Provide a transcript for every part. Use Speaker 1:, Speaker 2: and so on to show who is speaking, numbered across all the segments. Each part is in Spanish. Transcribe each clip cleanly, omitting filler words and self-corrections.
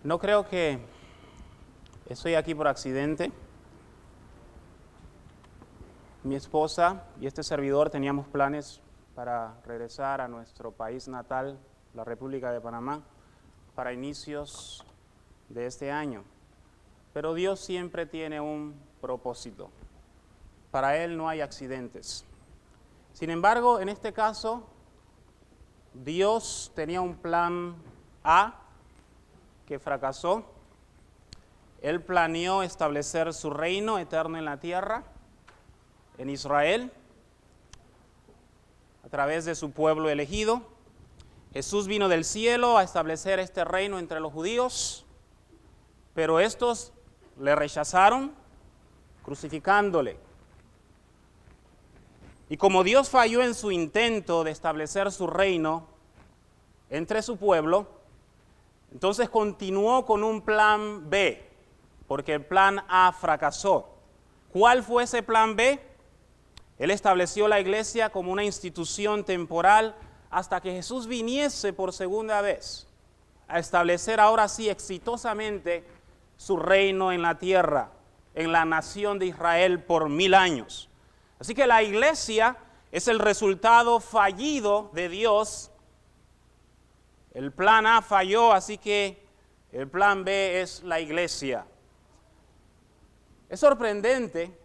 Speaker 1: No creo que estoy aquí por accidente. Mi esposa y este servidor teníamos planes para regresar a nuestro país natal, la República de Panamá, para inicios de este año. Pero Dios siempre tiene un propósito. Para Él no hay accidentes. Sin embargo, en este caso, Dios tenía un plan A que fracasó. Él planeó establecer su reino eterno en la tierra, en Israel, a través de su pueblo elegido. Jesús vino del cielo a establecer este reino entre los judíos, pero estos le rechazaron, crucificándole. Y como Dios falló en su intento de establecer su reino entre su pueblo, entonces continuó con un plan B, porque el plan A fracasó. ¿Cuál fue ese plan B? Él estableció la iglesia como una institución temporal hasta que Jesús viniese por segunda vez a establecer ahora sí exitosamente su reino en la tierra, en la nación de Israel por 1000 años. Así que la iglesia es el resultado fallido de Dios. El plan A falló, así que el plan B es la iglesia. Es sorprendente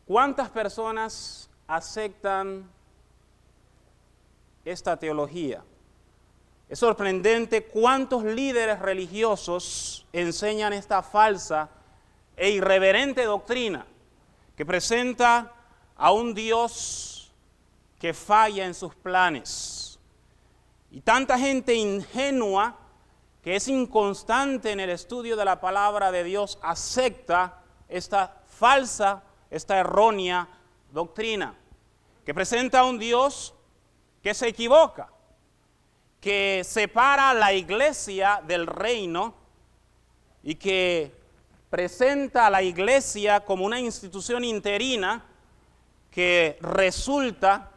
Speaker 1: cuántas personas aceptan esta teología. Es sorprendente cuántos líderes religiosos enseñan esta falsa e irreverente doctrina que presenta a un Dios que falla en sus planes. Y tanta gente ingenua que es inconstante en el estudio de la palabra de Dios acepta esta falsa, esta errónea doctrina que presenta a un Dios que se equivoca, que separa la iglesia del reino y que presenta a la iglesia como una institución interina que resulta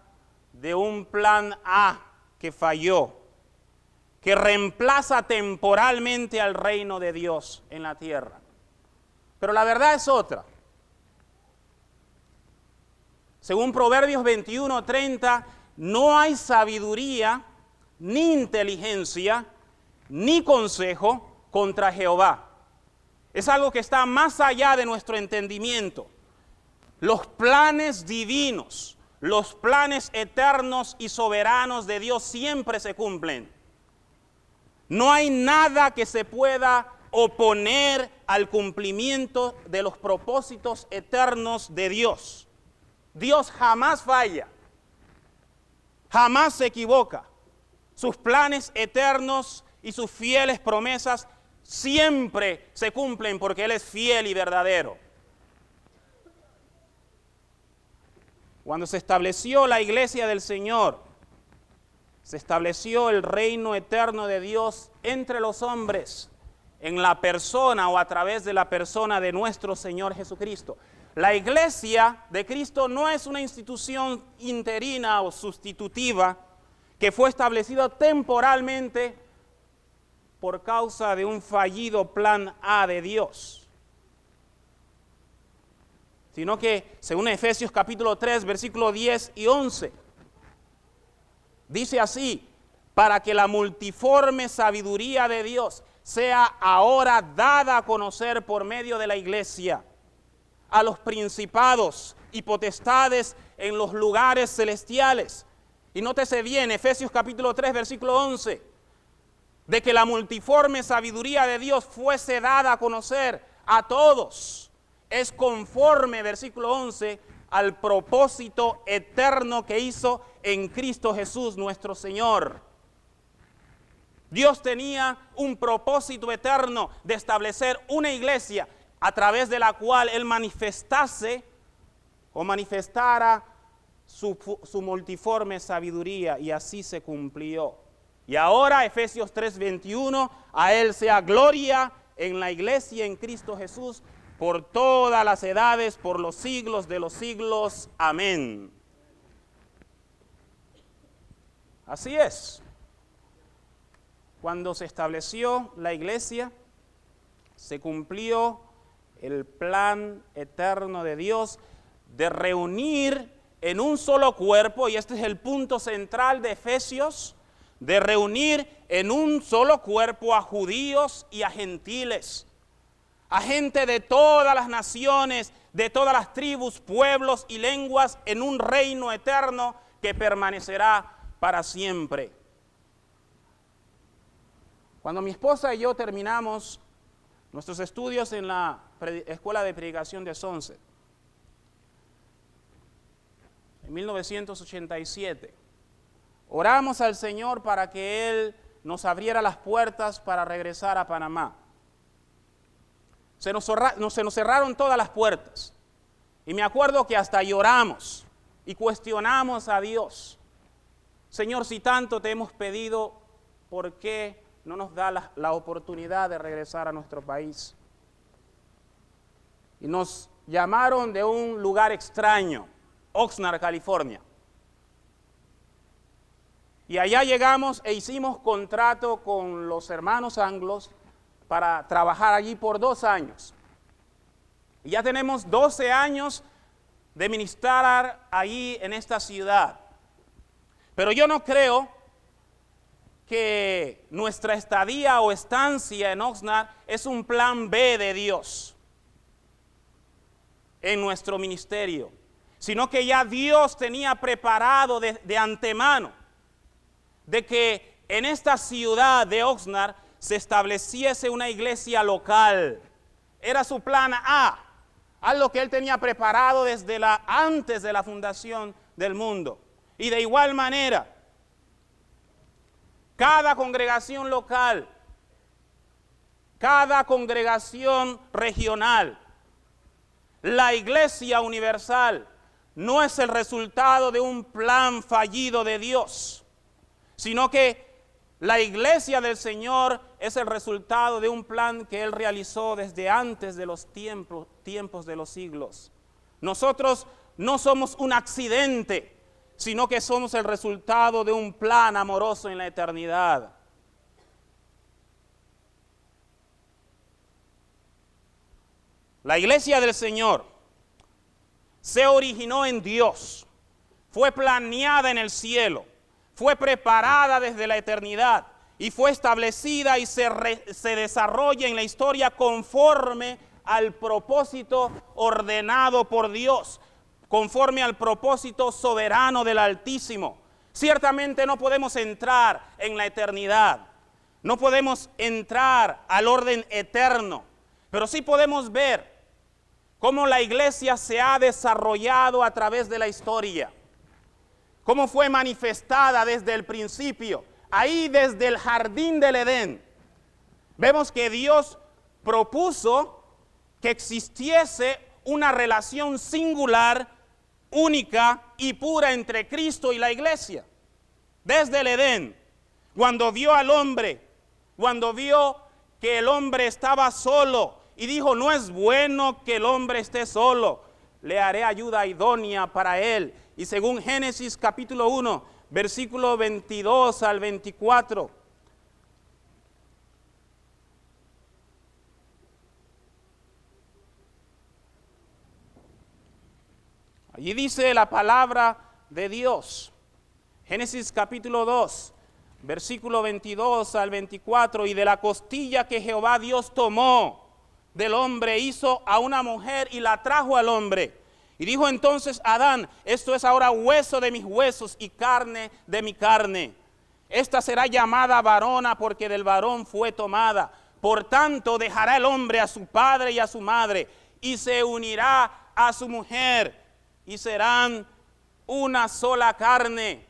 Speaker 1: de un plan A que falló, que reemplaza temporalmente al reino de Dios en la tierra. Pero la verdad es otra. Según Proverbios 21:30, no hay sabiduría, ni inteligencia, ni consejo contra Jehová. Es algo que está más allá de nuestro entendimiento. Los planes divinos, los planes eternos y soberanos de Dios siempre se cumplen. No hay nada que se pueda oponer al cumplimiento de los propósitos eternos de Dios. Dios jamás falla, jamás se equivoca. Sus planes eternos y sus fieles promesas siempre se cumplen porque Él es fiel y verdadero. Cuando se estableció la iglesia del Señor, se estableció el reino eterno de Dios entre los hombres en la persona o a través de la persona de nuestro Señor Jesucristo. La iglesia de Cristo no es una institución interina o sustitutiva que fue establecida temporalmente por causa de un fallido plan A de Dios, sino que, según Efesios capítulo 3, versículo 10 y 11, dice así: para que la multiforme sabiduría de Dios sea ahora dada a conocer por medio de la iglesia a los principados y potestades en los lugares celestiales. Y nótese bien, Efesios capítulo 3, versículo 11, de que la multiforme sabiduría de Dios fuese dada a conocer a todos. Es conforme, versículo 11, al propósito eterno que hizo en Cristo Jesús nuestro Señor. Dios tenía un propósito eterno de establecer una iglesia a través de la cual Él manifestase o manifestara su multiforme sabiduría, y así se cumplió. Y ahora, Efesios 3:21, a Él sea gloria en la iglesia en Cristo Jesús por todas las edades, por los siglos de los siglos. Amén. Así es. Cuando se estableció la iglesia, se cumplió el plan eterno de Dios de reunir en un solo cuerpo, y este es el punto central de Efesios, de reunir en un solo cuerpo a judíos y a gentiles, a gente de todas las naciones, de todas las tribus, pueblos y lenguas, en un reino eterno que permanecerá para siempre. Cuando mi esposa y yo terminamos nuestros estudios en la Escuela de Predicación de Sunset, en 1987, oramos al Señor para que Él nos abriera las puertas para regresar a Panamá. Se nos cerraron todas las puertas. Y me acuerdo que hasta lloramos y cuestionamos a Dios. Señor, si tanto te hemos pedido, ¿por qué no nos da la oportunidad de regresar a nuestro país? Y nos llamaron de un lugar extraño, Oxnard, California. Y allá llegamos e hicimos contrato con los hermanos anglos para trabajar allí por 2 años. Y ya tenemos 12 años de ministrar allí en esta ciudad. Pero yo no creo que nuestra estadía o estancia en Oxnard es un plan B de Dios en nuestro ministerio, sino que ya Dios tenía preparado de antemano de que en esta ciudad de Oxnard se estableciese una iglesia local. Era su plan A, algo que Él tenía preparado antes de la fundación del mundo. Y de igual manera, cada congregación local, cada congregación regional, la iglesia universal, no es el resultado de un plan fallido de Dios, sino que la iglesia del Señor es el resultado de un plan que Él realizó desde antes de los tiempos de los siglos. Nosotros no somos un accidente, sino que somos el resultado de un plan amoroso en la eternidad. La iglesia del Señor se originó en Dios, fue planeada en el cielo, fue preparada desde la eternidad y fue establecida y se desarrolla en la historia conforme al propósito ordenado por Dios, conforme al propósito soberano del Altísimo. Ciertamente no podemos entrar en la eternidad, no podemos entrar al orden eterno, pero sí podemos ver cómo la iglesia se ha desarrollado a través de la historia, cómo fue manifestada desde el principio, ahí desde el jardín del Edén. Vemos que Dios propuso que existiese una relación singular, única y pura entre Cristo y la iglesia. Desde el Edén, cuando vio al hombre, cuando vio que el hombre estaba solo y dijo, no es bueno que el hombre esté solo, le haré ayuda idónea para él. Y según Génesis capítulo 1, versículo 22 al 24, allí dice la palabra de Dios. Génesis capítulo 2, versículo 22 al 24, y de la costilla que Jehová Dios tomó del hombre, hizo a una mujer y la trajo al hombre. Y dijo entonces Adán, esto es ahora hueso de mis huesos y carne de mi carne. Esta será llamada varona porque del varón fue tomada. Por tanto dejará el hombre a su padre y a su madre y se unirá a su mujer y serán una sola carne.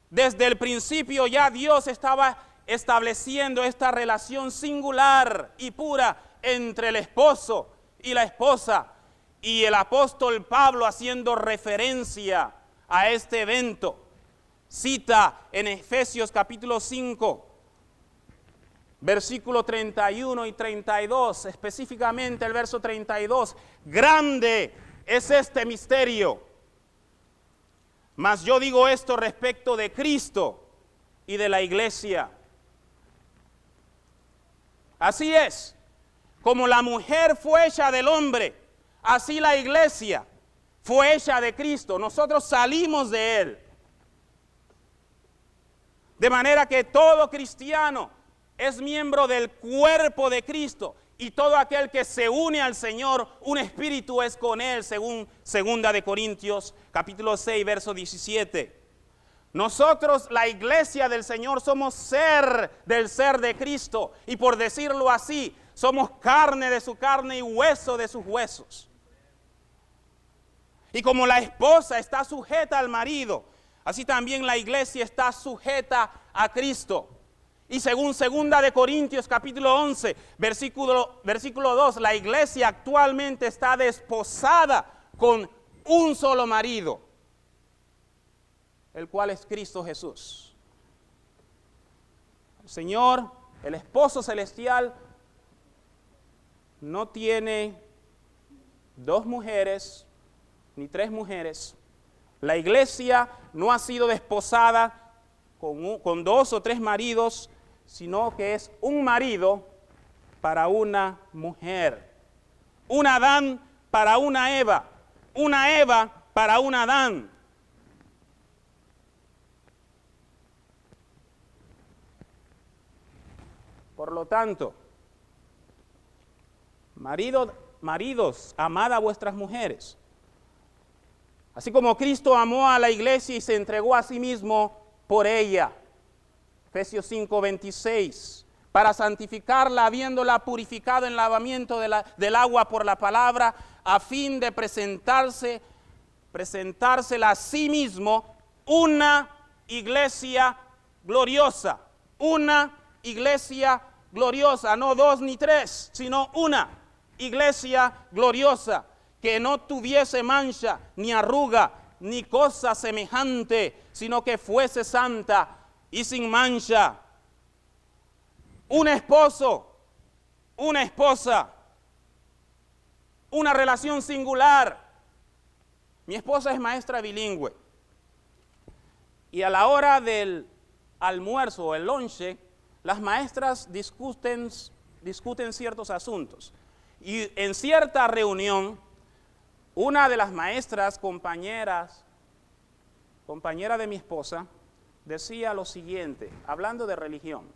Speaker 1: Desde el principio ya Dios estaba estableciendo esta relación singular y pura entre el esposo y la esposa. Y el apóstol Pablo, haciendo referencia a este evento, cita en Efesios capítulo 5, versículo 31 y 32, específicamente el verso 32, grande es este misterio, mas yo digo esto respecto de Cristo, y de la iglesia. Así es, como la mujer fue hecha del hombre, así la iglesia fue hecha de Cristo. Nosotros salimos de Él. De manera que todo cristiano es miembro del cuerpo de Cristo. Y todo aquel que se une al Señor, un espíritu es con Él, según 2 Corintios capítulo 6, verso 17. Nosotros, la iglesia del Señor, somos ser del ser de Cristo. Y por decirlo así, somos carne de su carne y hueso de sus huesos. Y como la esposa está sujeta al marido, así también la iglesia está sujeta a Cristo. Y según 2 Corintios capítulo 11, versículo 2, la iglesia actualmente está desposada con un solo marido, el cual es Cristo Jesús. El Señor, el esposo celestial, no tiene 2 mujeres ni 3 mujeres. La iglesia no ha sido desposada con 2 o 3 maridos, sino que es un marido para una mujer. Un Adán para una Eva para un Adán. Por lo tanto, maridos, amad a vuestras mujeres. Así como Cristo amó a la iglesia y se entregó a sí mismo por ella. Efesios 5:26. Para santificarla, habiéndola purificado en lavamiento del agua por la palabra, a fin de presentársela a sí mismo una iglesia gloriosa. Una iglesia gloriosa, no 2 ni 3, sino una iglesia gloriosa, que no tuviese mancha, ni arruga, ni cosa semejante, sino que fuese santa y sin mancha. Un esposo, una esposa, una relación singular. Mi esposa es maestra bilingüe. Y a la hora del almuerzo o el lonche, las maestras discuten ciertos asuntos. Y en cierta reunión, una de las maestras, compañera de mi esposa, decía lo siguiente, hablando de religión.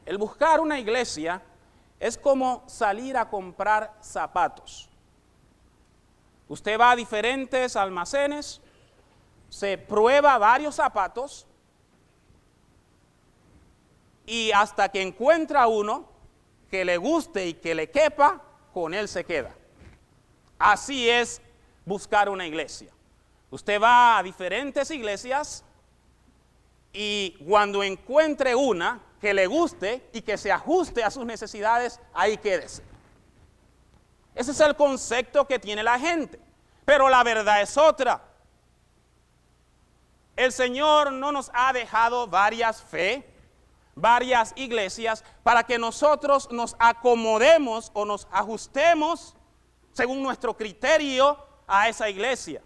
Speaker 1: El buscar una iglesia es como salir a comprar zapatos. Usted va a diferentes almacenes, se prueba varios zapatos y hasta que encuentra uno que le guste y que le quepa, con él se queda. Así es buscar una iglesia. Usted va a diferentes iglesias y cuando encuentre una que le guste y que se ajuste a sus necesidades, ahí quédese. Ese es el concepto que tiene la gente. Pero la verdad es otra. El Señor no nos ha dejado varias iglesias para que nosotros nos acomodemos o nos ajustemos según nuestro criterio a esa iglesia.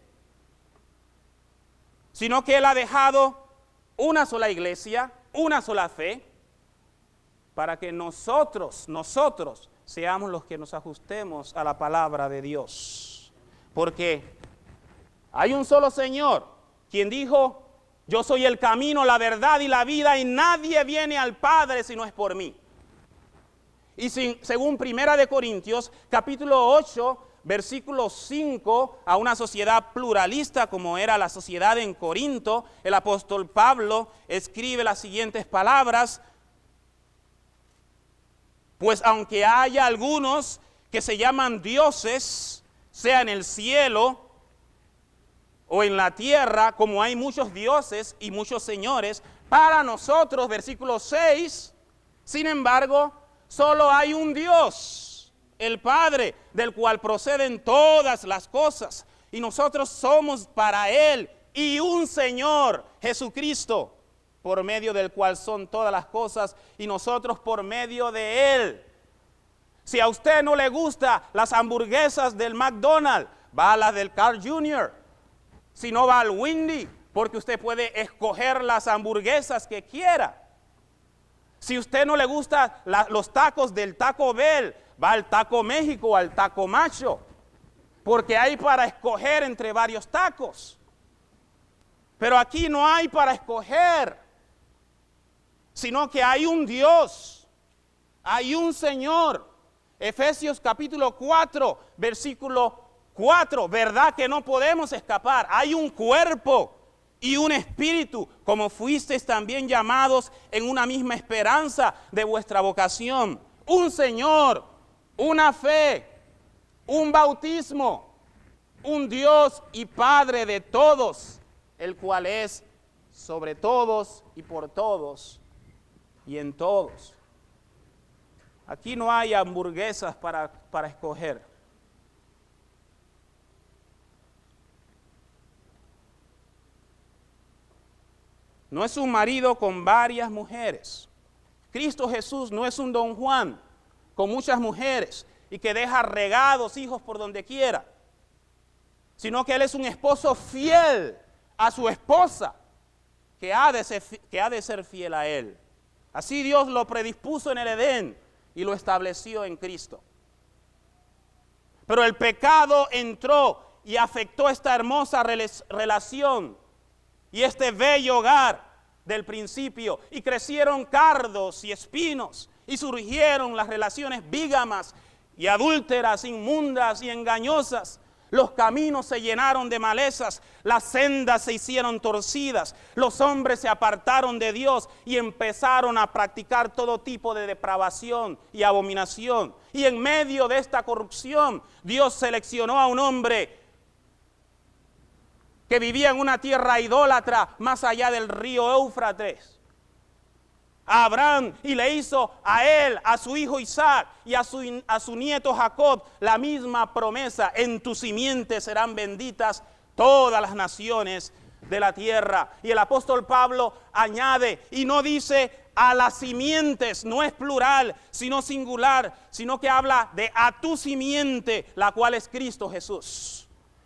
Speaker 1: Sino que Él ha dejado una sola iglesia, una sola fe, para que nosotros seamos los que nos ajustemos a la palabra de Dios. Porque hay un solo Señor, quien dijo, yo soy el camino, la verdad y la vida, y nadie viene al Padre si no es por mí. Y según 1 Corintios, capítulo 8, versículo 5, a una sociedad pluralista como era la sociedad en Corinto, el apóstol Pablo escribe las siguientes palabras: pues aunque haya algunos que se llaman dioses, sea en el cielo o en la tierra, como hay muchos dioses y muchos señores, para nosotros, versículo 6, sin embargo, solo hay un Dios, el Padre, del cual proceden todas las cosas, y nosotros somos para Él, y un Señor, Jesucristo, por medio del cual son todas las cosas, y nosotros por medio de Él. Si a usted no le gustan las hamburguesas del McDonald's, va a las del Carl Jr., si no va al Wendy, porque usted puede escoger las hamburguesas que quiera. Si a usted no le gustan los tacos del Taco Bell, va al Taco México o al Taco Macho, porque hay para escoger entre varios tacos. Pero aquí no hay para escoger, sino que hay un Dios, hay un Señor. Efesios capítulo 4, versículo 4, ¿verdad que no podemos escapar? Hay un cuerpo y un espíritu, como fuisteis también llamados en una misma esperanza de vuestra vocación. Un Señor, una fe, un bautismo, un Dios y Padre de todos, el cual es sobre todos y por todos y en todos. Aquí no hay hamburguesas para escoger. No es un marido con varias mujeres. Cristo Jesús no es un don Juan con muchas mujeres y que deja regados hijos por donde quiera, sino que Él es un esposo fiel a su esposa, que ha de ser fiel a Él. Así Dios lo predispuso en el Edén y lo estableció en Cristo. Pero el pecado entró y afectó esta hermosa relación y este bello hogar del principio, y crecieron cardos y espinos, y surgieron las relaciones bígamas y adúlteras, inmundas y engañosas. Los caminos se llenaron de malezas, las sendas se hicieron torcidas, los hombres se apartaron de Dios y empezaron a practicar todo tipo de depravación y abominación. Y en medio de esta corrupción, Dios seleccionó a un hombre que vivía en una tierra idólatra más allá del río Éufrates, a Abraham, y le hizo a él, a su hijo Isaac y a su nieto Jacob la misma promesa: en tu simiente serán benditas todas las naciones de la tierra. Y el apóstol Pablo añade, y no dice a las simientes, no es plural, sino singular, sino que habla de a tu simiente, la cual es Cristo Jesús.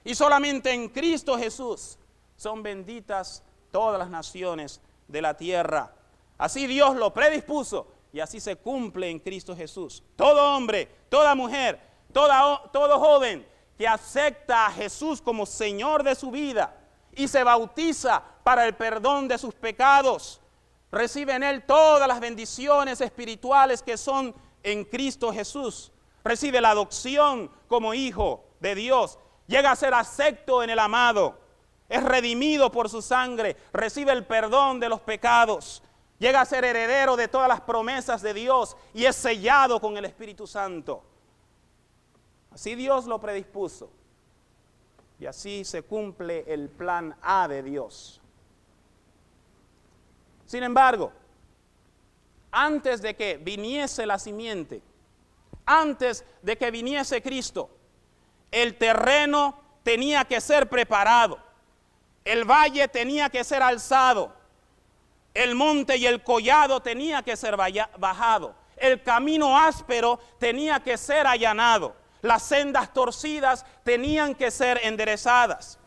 Speaker 1: Y solamente en Cristo Jesús son benditas todas las naciones de la tierra. Así Dios lo predispuso y así se cumple en Cristo Jesús. Todo hombre, toda mujer, todo joven que acepta a Jesús como Señor de su vida y se bautiza para el perdón de sus pecados, recibe en Él todas las bendiciones espirituales que son en Cristo Jesús. Recibe la adopción como hijo de Dios. Llega a ser acepto en el amado, es redimido por su sangre, recibe el perdón de los pecados, llega a ser heredero de todas las promesas de Dios y es sellado con el Espíritu Santo. Así Dios lo predispuso y así se cumple el plan A de Dios. Sin embargo, antes de que viniese la simiente, antes de que viniese Cristo, el terreno tenía que ser preparado, el valle tenía que ser alzado, el monte y el collado tenía que ser bajado, el camino áspero tenía que ser allanado, las sendas torcidas tenían que ser enderezadas.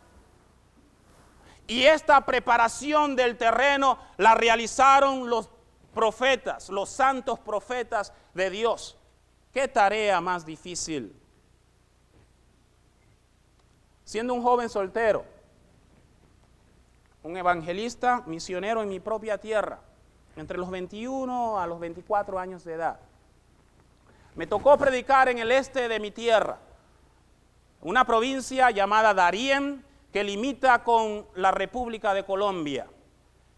Speaker 1: Y esta preparación del terreno la realizaron los profetas, los santos profetas de Dios. ¿Qué tarea más difícil? Siendo un joven soltero, un evangelista misionero en mi propia tierra, entre los 21 a los 24 años de edad, me tocó predicar en el este de mi tierra, una provincia llamada Darién, que limita con la República de Colombia.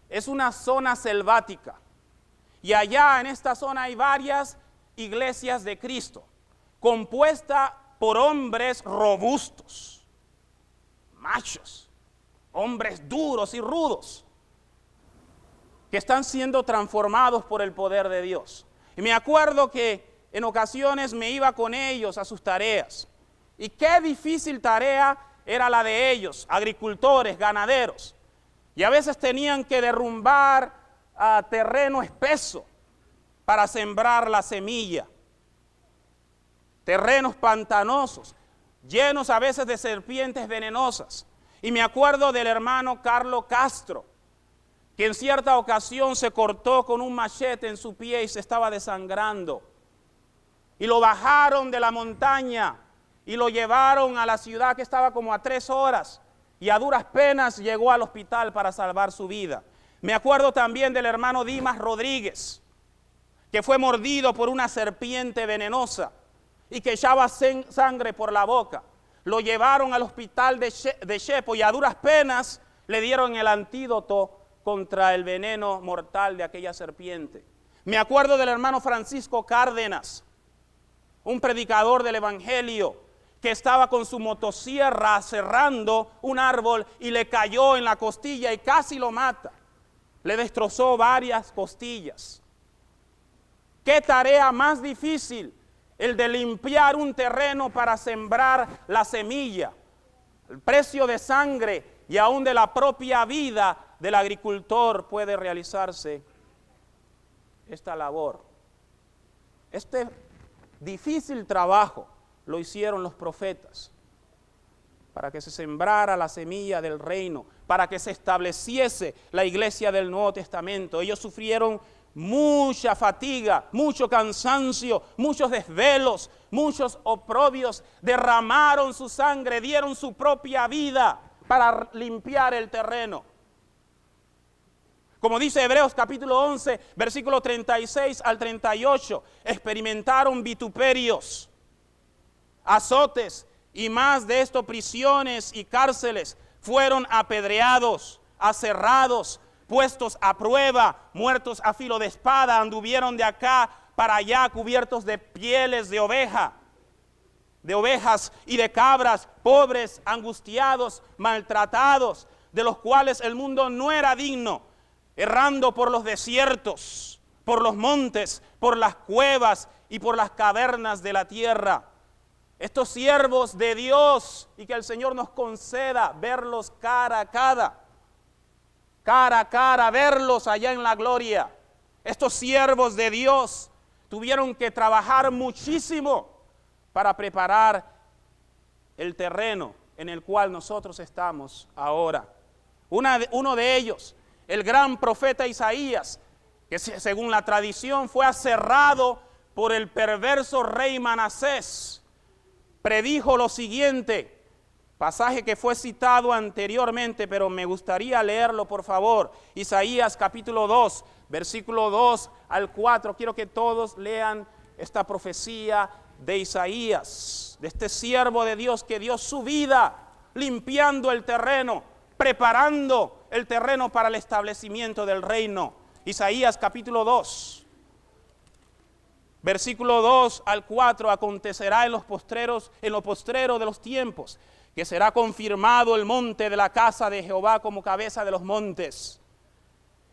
Speaker 1: Es una zona selvática, y allá en esta zona hay varias iglesias de Cristo, compuesta por hombres robustos, machos, hombres duros y rudos, que están siendo transformados por el poder de Dios. Y me acuerdo que en ocasiones me iba con ellos a sus tareas. Y qué difícil tarea era la de ellos, agricultores, ganaderos. Y a veces tenían que derrumbar terreno espeso para sembrar la semilla. Terrenos pantanosos, llenos a veces de serpientes venenosas. Y me acuerdo del hermano Carlos Castro, que en cierta ocasión se cortó con un machete en su pie y se estaba desangrando. Y lo bajaron de la montaña y lo llevaron a la ciudad que estaba como a 3 horas. Y a duras penas llegó al hospital para salvar su vida. Me acuerdo también del hermano Dimas Rodríguez, que fue mordido por una serpiente venenosa y que echaba sangre por la boca. Lo llevaron al hospital de Chepo y a duras penas le dieron el antídoto contra el veneno mortal de aquella serpiente. Me acuerdo del hermano Francisco Cárdenas, un predicador del evangelio, que estaba con su motosierra cerrando un árbol y le cayó en la costilla y casi lo mata. Le destrozó varias costillas. ¿Qué tarea más difícil? El de limpiar un terreno para sembrar la semilla. El precio de sangre y aún de la propia vida del agricultor puede realizarse esta labor. Este difícil trabajo lo hicieron los profetas para que se sembrara la semilla del reino, para que se estableciese la iglesia del Nuevo Testamento. Ellos sufrieron mucha fatiga, mucho cansancio, muchos desvelos, muchos oprobios, derramaron su sangre, dieron su propia vida para limpiar el terreno. Como dice Hebreos capítulo 11, versículo 36 al 38, experimentaron vituperios, azotes y más de esto prisiones y cárceles, fueron apedreados, aserrados, puestos a prueba, muertos a filo de espada, anduvieron de acá para allá cubiertos de pieles de ovejas y de cabras, pobres, angustiados, maltratados, de los cuales el mundo no era digno, errando por los desiertos, por los montes, por las cuevas y por las cavernas de la tierra. Estos siervos de Dios, y que el Señor nos conceda verlos cara a cara, verlos allá en la gloria. Estos siervos de Dios tuvieron que trabajar muchísimo para preparar el terreno en el cual nosotros estamos ahora. Uno de ellos, el gran profeta Isaías, que según la tradición fue aserrado por el perverso rey Manasés, predijo lo siguiente, pasaje que fue citado anteriormente, pero me gustaría leerlo por favor. Isaías capítulo 2, versículo 2 al 4. Quiero que todos lean esta profecía de Isaías, de este siervo de Dios que dio su vida limpiando el terreno, preparando el terreno para el establecimiento del reino. Isaías capítulo 2. Versículo 2 al 4, acontecerá en lo postrero de los tiempos, que será confirmado el monte de la casa de Jehová como cabeza de los montes,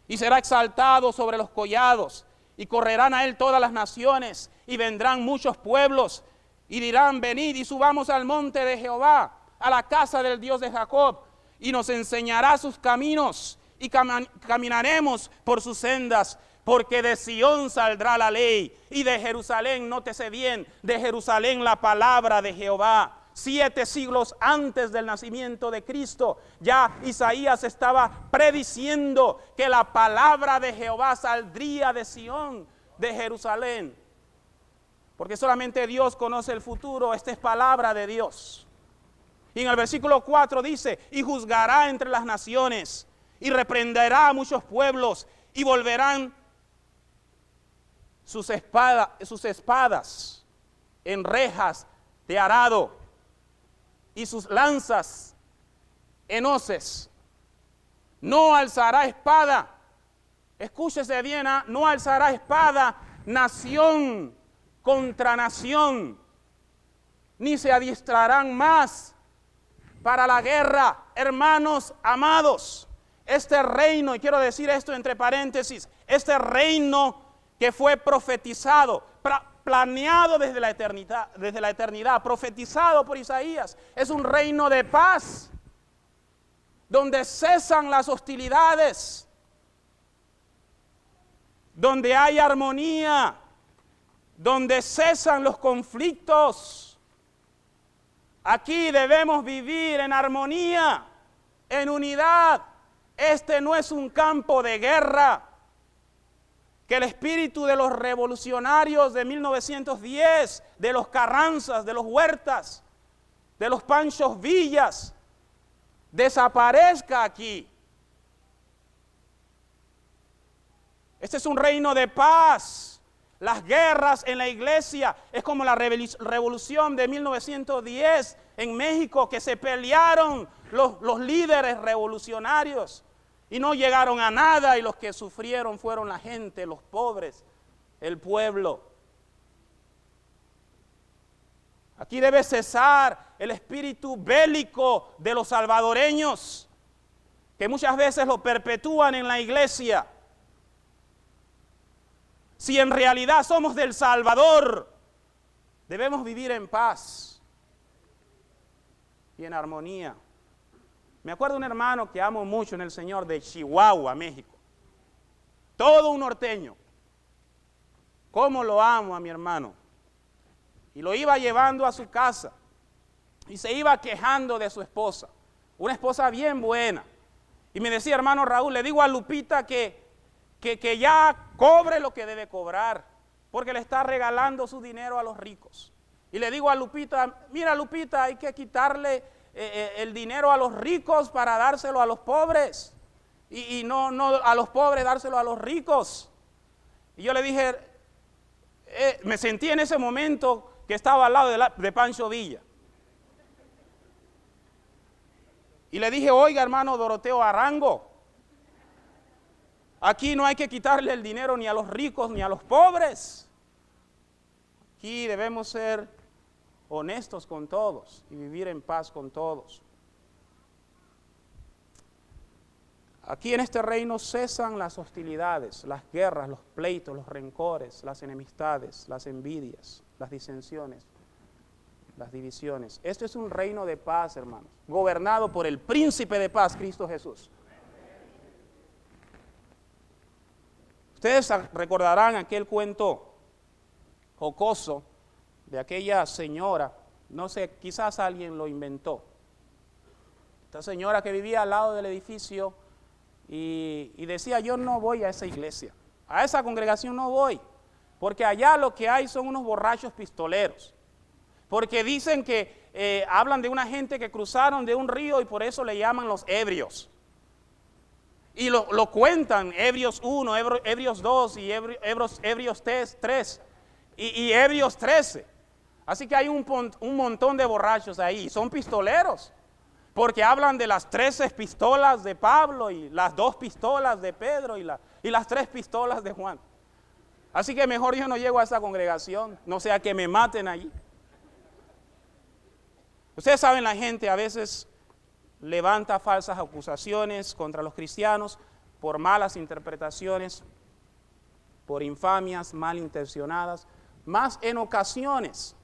Speaker 1: y será exaltado sobre los collados, y correrán a él todas las naciones, y vendrán muchos pueblos, y dirán, venid y subamos al monte de Jehová, a la casa del Dios de Jacob, y nos enseñará sus caminos, y caminaremos por sus sendas. Porque de Sión saldrá la ley, y de Jerusalén, nótese bien, de Jerusalén la palabra de Jehová. 7 siglos antes del nacimiento de Cristo, ya Isaías estaba prediciendo que la palabra de Jehová saldría de Sión, de Jerusalén. Porque solamente Dios conoce el futuro, esta es palabra de Dios. Y en el versículo 4 dice, y juzgará entre las naciones, y reprenderá a muchos pueblos, y volverán sus espadas en rejas de arado y sus lanzas en hoces. No alzará espada, escúchese bien, no alzará espada nación contra nación, ni se adiestrarán más para la guerra. Hermanos amados, este reino, y quiero decir esto entre paréntesis, este reino que fue profetizado, planeado desde la eternidad, profetizado por Isaías, es un reino de paz, donde cesan las hostilidades, donde hay armonía, donde cesan los conflictos. Aquí debemos vivir en armonía, en unidad. Este no es un campo de guerra. Que el espíritu de los revolucionarios de 1910, de los Carranzas, de los Huertas, de los Panchos Villas, desaparezca aquí. Este es un reino de paz. Las guerras en la iglesia es como la revolución de 1910 en México, que se pelearon los líderes revolucionarios y no llegaron a nada, y los que sufrieron fueron la gente, los pobres, el pueblo. Aquí debe cesar el espíritu bélico de los salvadoreños, que muchas veces lo perpetúan en la iglesia. Si en realidad somos del Salvador, debemos vivir en paz y en armonía. Me acuerdo de un hermano que amo mucho en el Señor, de Chihuahua, México. Todo un norteño. ¿Cómo lo amo a mi hermano? Y lo iba llevando a su casa y se iba quejando de su esposa. Una esposa bien buena. Y me decía, hermano Raúl, le digo a Lupita que ya cobre lo que debe cobrar, porque le está regalando su dinero a los ricos. Y le digo a Lupita, mira Lupita, hay que quitarle el dinero a los ricos para dárselo a los pobres, y no a los pobres dárselo a los ricos. Y yo le dije, me sentí en ese momento que estaba al lado de Pancho Villa. Y le dije, oiga hermano Doroteo Arango, aquí no hay que quitarle el dinero ni a los ricos ni a los pobres. Aquí debemos ser honestos con todos y vivir en paz con todos. Aquí en este reino cesan las hostilidades, las guerras, los pleitos, los rencores, las enemistades, las envidias, las disensiones, las divisiones. Esto es un reino de paz, hermanos, gobernado por el príncipe de paz, Cristo Jesús. Ustedes recordarán aquel cuento jocoso de aquella señora, no sé, quizás alguien lo inventó. Esta señora que vivía al lado del edificio y decía, yo no voy a esa iglesia, a esa congregación no voy, porque allá lo que hay son unos borrachos pistoleros. Porque dicen que hablan de una gente que cruzaron de un río y por eso le llaman los ebrios. Y lo cuentan, Ebrios 1, Ebrios 2 y Ebrios 3 y Ebrios 13. Así que hay un montón de borrachos ahí, son pistoleros, porque hablan de las 13 pistolas de Pablo y las 2 pistolas de Pedro y las 3 pistolas de Juan. Así que mejor yo no llego a esa congregación, no sea que me maten allí. Ustedes saben, la gente a veces levanta falsas acusaciones contra los cristianos por malas interpretaciones, por infamias malintencionadas, más en ocasiones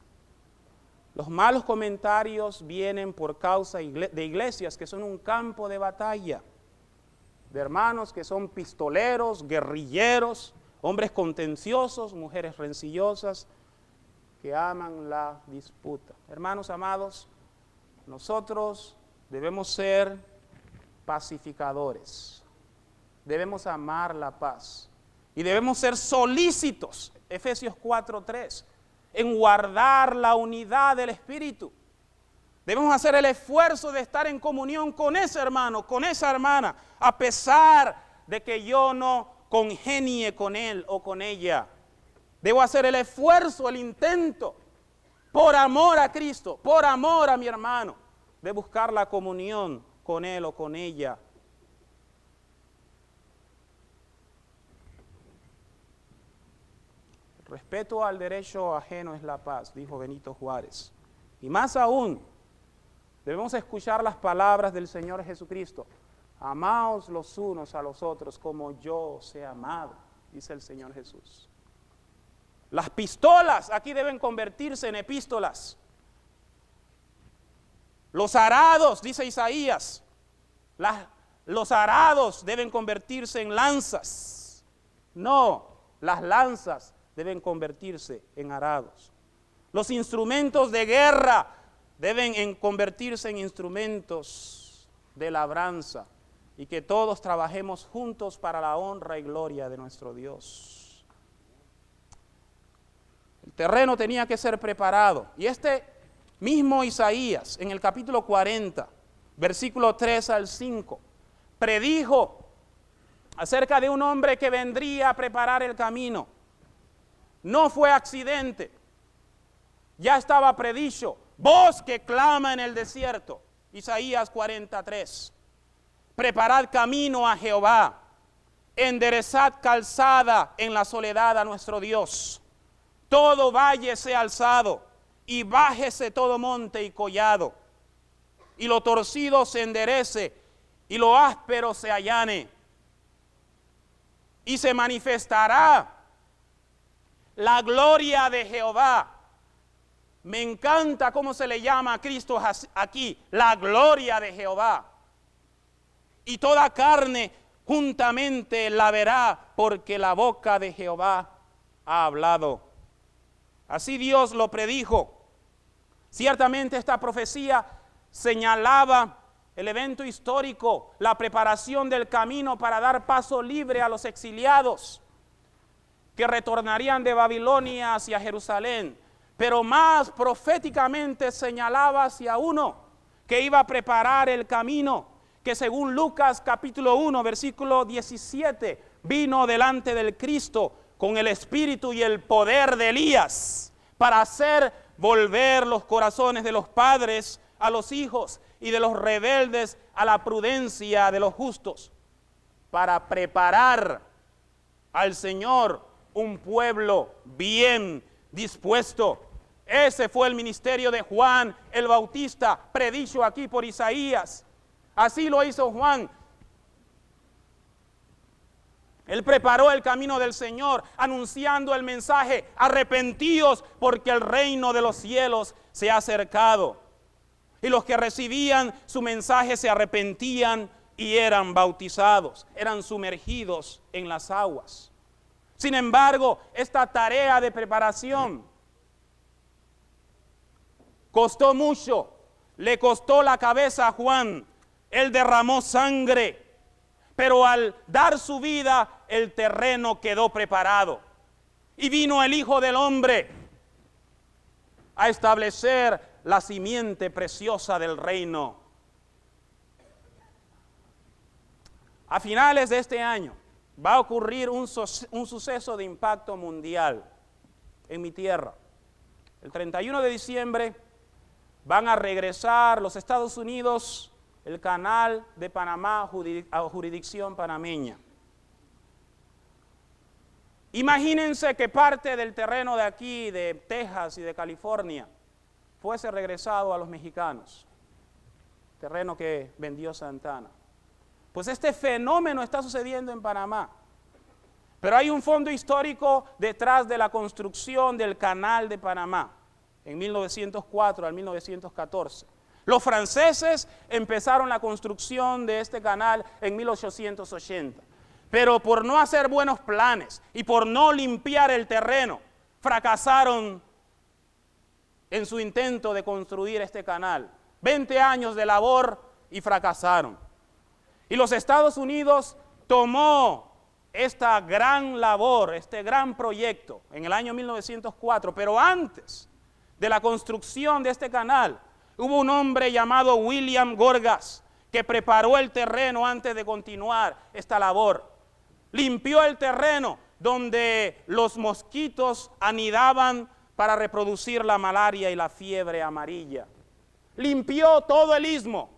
Speaker 1: los malos comentarios vienen por causa de iglesias que son un campo de batalla, de hermanos que son pistoleros, guerrilleros, hombres contenciosos, mujeres rencillosas que aman la disputa. Hermanos amados, nosotros debemos ser pacificadores, debemos amar la paz y debemos ser solícitos, Efesios 4:3, en guardar la unidad del Espíritu. Debemos hacer el esfuerzo de estar en comunión con ese hermano, con esa hermana, a pesar de que yo no congenie con él o con ella. Debo hacer el esfuerzo, el intento, por amor a Cristo, por amor a mi hermano, de buscar la comunión con él o con ella. Respeto al derecho ajeno es la paz, dijo Benito Juárez. Y más aún, debemos escuchar las palabras del Señor Jesucristo. Amaos los unos a los otros como yo os he amado, dice el Señor Jesús. Las pistolas aquí deben convertirse en epístolas. Los arados, dice Isaías, los arados deben convertirse en lanzas. No, las lanzas deben convertirse en arados. Los instrumentos de guerra deben convertirse en instrumentos de labranza y que todos trabajemos juntos para la honra y gloria de nuestro Dios. El terreno tenía que ser preparado. Y este mismo Isaías, en el capítulo 40, versículo 3 al 5, predijo acerca de un hombre que vendría a preparar el camino. No fue accidente. Ya estaba predicho. Voz que clama en el desierto. Isaías 43. Preparad camino a Jehová. Enderezad calzada en la soledad a nuestro Dios. Todo valle sea alzado y bájese todo monte y collado. Y lo torcido se enderece y lo áspero se allane. Y se manifestará la gloria de Jehová. Me encanta cómo se le llama a Cristo aquí, la gloria de Jehová. Y toda carne juntamente la verá, porque la boca de Jehová ha hablado. Así Dios lo predijo. Ciertamente esta profecía señalaba el evento histórico, la preparación del camino para dar paso libre a los exiliados que retornarían de Babilonia hacia Jerusalén. Pero más proféticamente señalaba hacia uno que iba a preparar el camino, que según Lucas capítulo 1, versículo 17, vino delante del Cristo con el espíritu y el poder de Elías para hacer volver los corazones de los padres a los hijos y de los rebeldes a la prudencia de los justos, para preparar al Señor un pueblo bien dispuesto. Ese fue el ministerio de Juan el Bautista, predicho aquí por Isaías. Así lo hizo Juan. Él preparó el camino del Señor, anunciando el mensaje: arrepentíos, porque el reino de los cielos se ha acercado. Y los que recibían su mensaje se arrepentían y eran bautizados, eran sumergidos en las aguas. Sin embargo, esta tarea de preparación costó mucho, le costó la cabeza a Juan. Él derramó sangre, pero al dar su vida, el terreno quedó preparado. Y vino el Hijo del Hombre a establecer la simiente preciosa del reino. A finales de este año va a ocurrir un suceso de impacto mundial en mi tierra. El 31 de diciembre van a regresar los Estados Unidos el canal de Panamá a jurisdicción panameña. Imagínense que parte del terreno de aquí, de Texas y de California, fuese regresado a los mexicanos, terreno que vendió Santana. Pues este fenómeno está sucediendo en Panamá, pero hay un fondo histórico detrás de la construcción del canal de Panamá, en 1904 al 1914. Los franceses empezaron la construcción de este canal en 1880, pero por no hacer buenos planes y por no limpiar el terreno, fracasaron en su intento de construir este canal. 20 años de labor y fracasaron. Y los Estados Unidos tomó esta gran labor, este gran proyecto en el año 1904, pero antes de la construcción de este canal, hubo un hombre llamado William Gorgas que preparó el terreno antes de continuar esta labor. Limpió el terreno donde los mosquitos anidaban para reproducir la malaria y la fiebre amarilla. Limpió todo el istmo.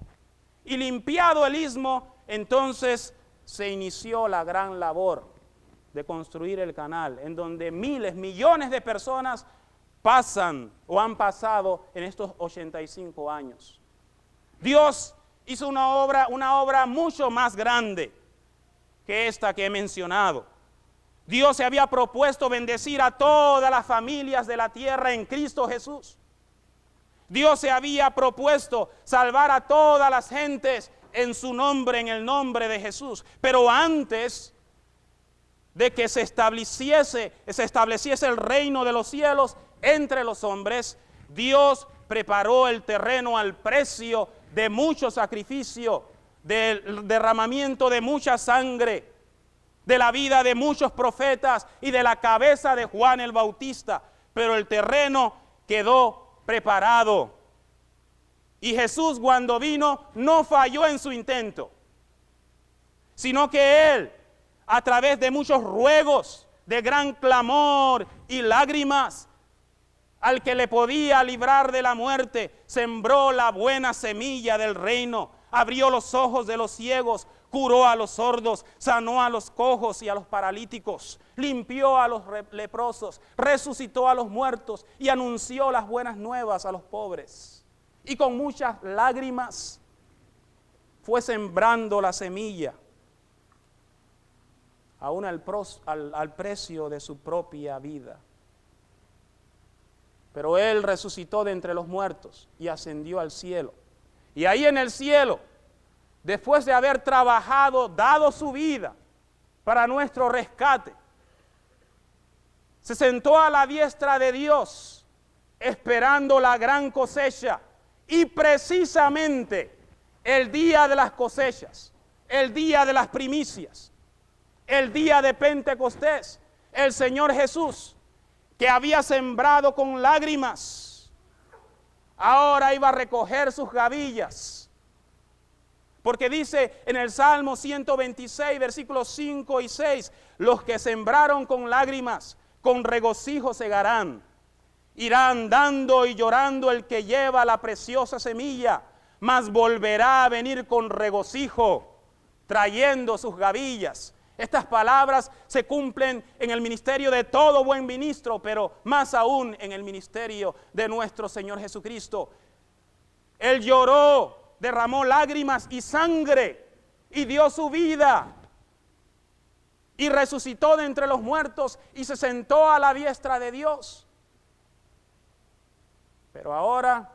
Speaker 1: Y limpiado el istmo, entonces se inició la gran labor de construir el canal, en donde miles, millones de personas pasan o han pasado en estos 85 años. Dios hizo una obra mucho más grande que esta que he mencionado. Dios se había propuesto bendecir a todas las familias de la tierra en Cristo Jesús. Dios se había propuesto salvar a todas las gentes en su nombre, en el nombre de Jesús. Pero antes de que se estableciese el reino de los cielos entre los hombres, Dios preparó el terreno al precio de mucho sacrificio del derramamiento de mucha sangre, de la vida de muchos profetas y de la cabeza de Juan el Bautista, pero el terreno quedó preparado. Y Jesús, cuando vino, no falló en su intento, sino que Él, a través de muchos ruegos, de gran clamor y lágrimas, al que le podía librar de la muerte, sembró la buena semilla del reino, abrió los ojos de los ciegos, curó a los sordos, sanó a los cojos y a los paralíticos, limpió a los leprosos, resucitó a los muertos y anunció las buenas nuevas a los pobres. Y con muchas lágrimas fue sembrando la semilla, aún al precio de su propia vida. Pero Él resucitó de entre los muertos y ascendió al cielo. Y ahí en el cielo, después de haber trabajado, dado su vida para nuestro rescate, se sentó a la diestra de Dios, esperando la gran cosecha. Y precisamente el día de las cosechas, el día de las primicias, el día de Pentecostés, el Señor Jesús, que había sembrado con lágrimas, ahora iba a recoger sus gavillas. Porque dice en el Salmo 126, versículos 5 y 6, los que sembraron con lágrimas, con regocijo segarán. Irá andando y llorando el que lleva la preciosa semilla, mas volverá a venir con regocijo, trayendo sus gavillas. Estas palabras se cumplen en el ministerio de todo buen ministro, pero más aún en el ministerio de nuestro Señor Jesucristo. Él lloró, derramó lágrimas y sangre y dio su vida y resucitó de entre los muertos y se sentó a la diestra de Dios. Pero ahora,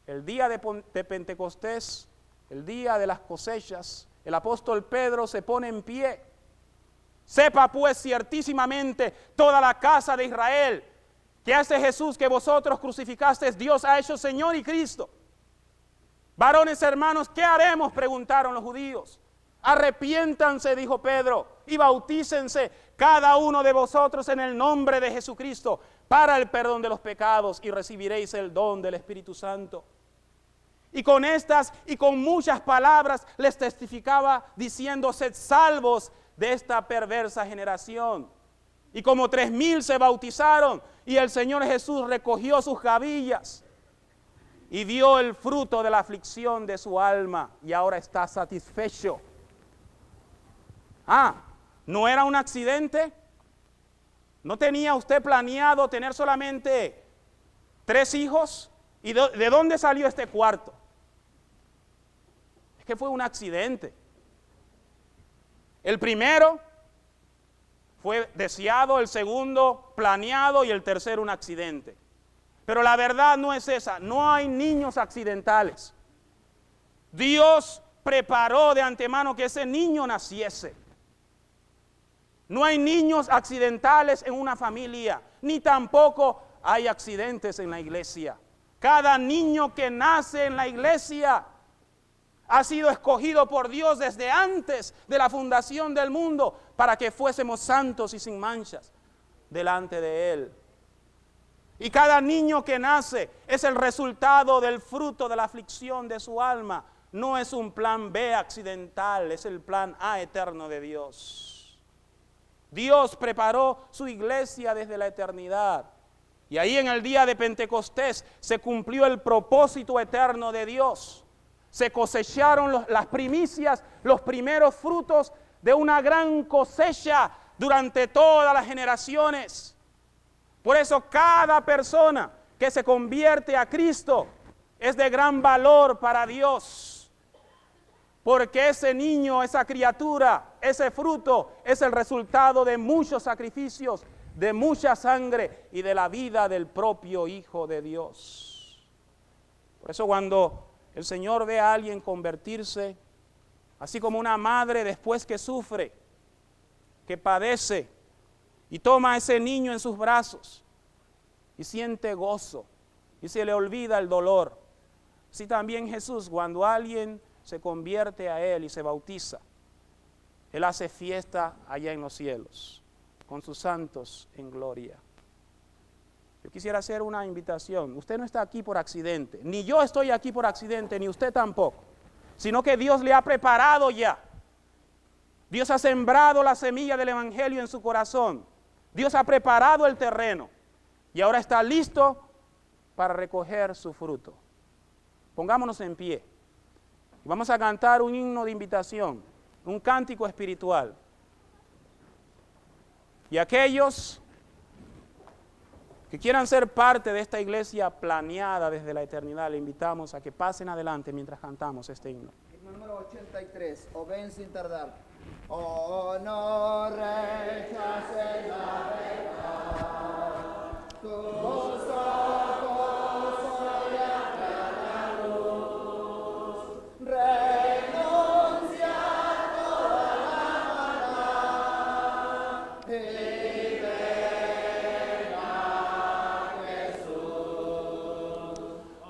Speaker 1: el día de Pentecostés, el día de las cosechas, el apóstol Pedro se pone en pie. Sepa pues ciertísimamente toda la casa de Israel que a ese Jesús que vosotros crucificasteis, Dios ha hecho Señor y Cristo. Varones hermanos, ¿qué haremos?, preguntaron los judíos. Arrepiéntanse, dijo Pedro, y bautícense cada uno de vosotros en el nombre de Jesucristo para el perdón de los pecados y recibiréis el don del Espíritu Santo. Y con estas y con muchas palabras les testificaba diciendo: sed salvos de esta perversa generación. Y como 3,000 se bautizaron y el Señor Jesús recogió sus gavillas y vio el fruto de la aflicción de su alma y ahora está satisfecho. ¿No era un accidente? ¿No tenía usted planeado tener solamente 3 hijos? ¿Y de dónde salió este cuarto? Es que fue un accidente. El primero fue deseado, el segundo planeado y el tercero un accidente. Pero la verdad no es esa, no hay niños accidentales. Dios preparó de antemano que ese niño naciese. No hay niños accidentales en una familia, ni tampoco hay accidentes en la iglesia. Cada niño que nace en la iglesia ha sido escogido por Dios desde antes de la fundación del mundo para que fuésemos santos y sin manchas delante de Él. Y cada niño que nace es el resultado del fruto de la aflicción de su alma. No es un plan B accidental, es el plan A eterno de Dios. Dios preparó su iglesia desde la eternidad. Y ahí en el día de Pentecostés se cumplió el propósito eterno de Dios. Se cosecharon las primicias, los primeros frutos de una gran cosecha durante todas las generaciones. Por eso cada persona que se convierte a Cristo es de gran valor para Dios. Porque ese niño, esa criatura, ese fruto es el resultado de muchos sacrificios, de mucha sangre y de la vida del propio Hijo de Dios. Por eso cuando el Señor ve a alguien convertirse, así como una madre después que sufre, que padece, y toma a ese niño en sus brazos y siente gozo y se le olvida el dolor. Así también Jesús, cuando alguien se convierte a Él y se bautiza, Él hace fiesta allá en los cielos, con sus santos en gloria. Yo quisiera hacer una invitación. Usted no está aquí por accidente, ni yo estoy aquí por accidente, ni usted tampoco, sino que Dios le ha preparado ya. Dios ha sembrado la semilla del Evangelio en su corazón. Dios ha preparado el terreno y ahora está listo para recoger su fruto. Pongámonos en pie y vamos a cantar un himno de invitación, un cántico espiritual. Y aquellos que quieran ser parte de esta iglesia planeada desde la eternidad, le invitamos a que pasen adelante mientras cantamos este himno.
Speaker 2: Himno número 83, o ven sin tardar. Oh, no rechaces la verdad, tus ojos sobre la luz, renuncia a toda la maldad, y ven a Jesús.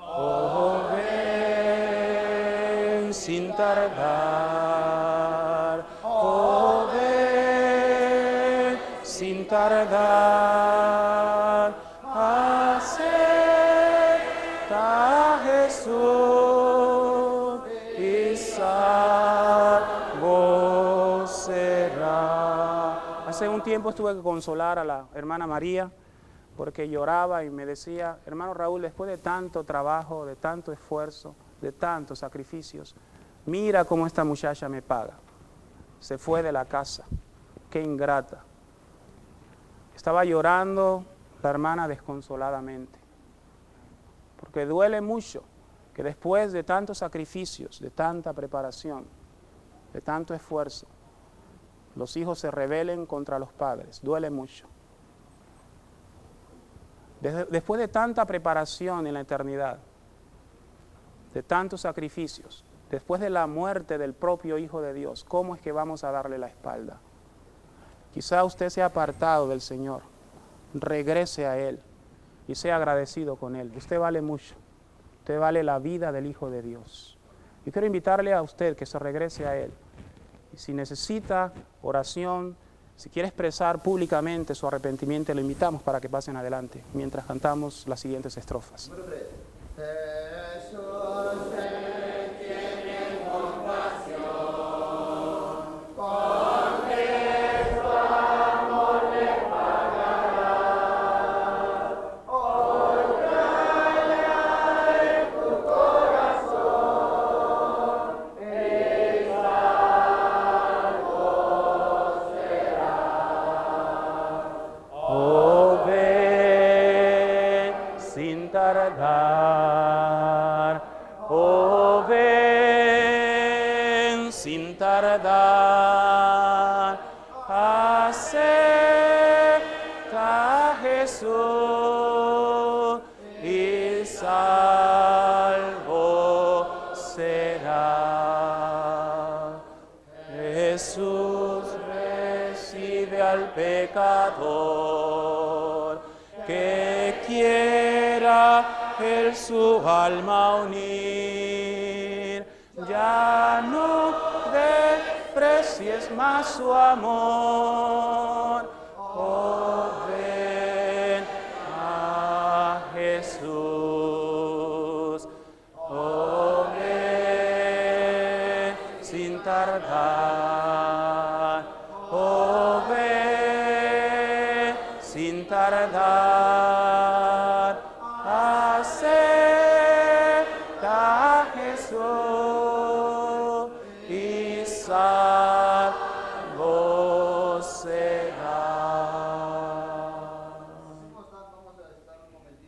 Speaker 1: Oh, ven sin tardar, oh, ven sin tardar, acepta a Jesús y salvo será. Hace un tiempo tuve que consolar a la hermana María porque lloraba y me decía, hermano Raúl, después de tanto trabajo, de tanto esfuerzo, de tantos sacrificios, mira cómo esta muchacha me paga. Se fue de la casa, qué ingrata. Estaba llorando la hermana desconsoladamente, porque duele mucho que después de tantos sacrificios, de tanta preparación, de tanto esfuerzo, los hijos se rebelen contra los padres. Duele mucho. Después de tanta preparación en la eternidad, de tantos sacrificios, después de la muerte del propio Hijo de Dios, ¿cómo es que vamos a darle la espalda? Quizá usted se ha apartado del Señor, regrese a Él y sea agradecido con Él. Usted vale mucho, usted vale la vida del Hijo de Dios. Yo quiero invitarle a usted que se regrese a Él. Y si necesita oración, si quiere expresar públicamente su arrepentimiento, lo invitamos para que pasen adelante mientras cantamos las siguientes estrofas.
Speaker 2: Número 3. Jesús te tiene compasión, con Cristo amor le pagará. Hoy tráele en tu corazón, y salvo será.
Speaker 1: Oh, ven sin tardar, oh, ven sin tardar, acepta a Jesús y salvo será. Jesús recibe al pecador que quiera Él su alma unir. Ya no desprecies más su amor. Oh, ven a Jesús. Oh, ven sin tardar. Oh, ven sin tardar. Acepta a Jesús y salva.